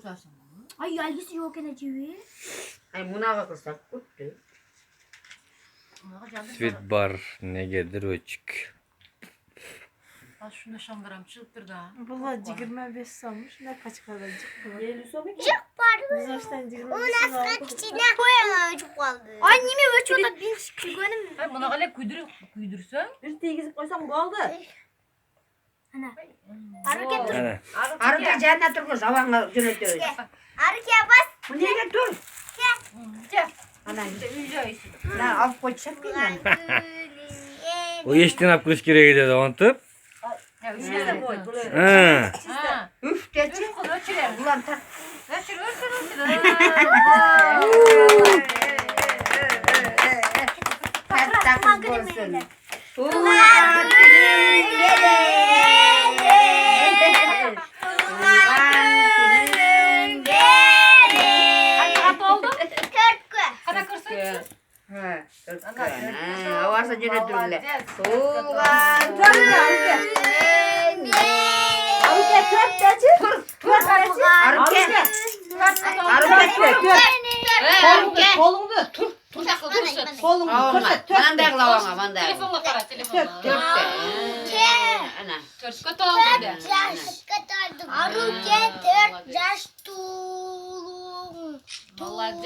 koyarsın bunu. Ay yaygısı yok enerji. Ay buna kırsak kuttu. Sweet bar ne gelir öçük. Az şunu şandıram çıktır da. Vallahi cigirme 5 salmış. Ne kaç kadar cigirme. Gel sobe ki. Biz hoştan cigirme 5 salmış. İçine koyamam çok kaldı. Annemi ölçüyordu bir şükürüm. Ay buna öyle kuydursan. Bir tegizip koysam kaldı. Hareket dur. Ana. Arıda cennet durmuş havana yönetiyoruz. Hareket bas. Bu niye dur? Gel. Ana İşte ücretsiz. ne af koyacak mıyım ben? O yeştin apkış kire gidiyordu ontup. Ya ücretsiz koy. Ha. Ha. Üf geçin. Üç kız ölçüler. Ulan tak. Ölçür ölçür. Tak tak olsun. Ulan günün gelir. Kaç kat oldu? Kırkı. Kada kırsın. Ha, havası yönetiyorlar. Tuğan. Hareket tört tört. Hareket. Kolunu tut. Kolunu tut. Bana da lavana, bana da. Telefonla kara telefonla. Ana. Kırk kat oldu. Hareket tört yaş tulum. Tuğan.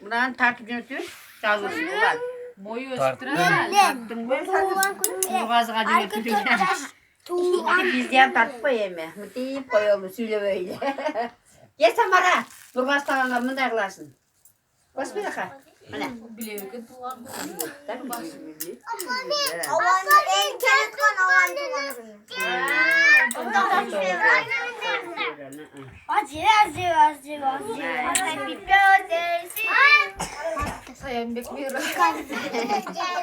Buradan tartıp yönetiyoruz. Çalgırsın ulan. Boyu Tart. ölçtüren. Tarttın mı? Kurgazı kaçı yönetiyoruz. Bizden tartıp yeme. Mutayıp koyalım söyle böyle. Gel Samara. Kurgaz tağına mı derlersin? Bas bir dakika. Ana. Biliyor ki tuğan. Avan en keletkan avan tuğanı. Acı. Happy birthday. Sayın bekliyorum. Gel.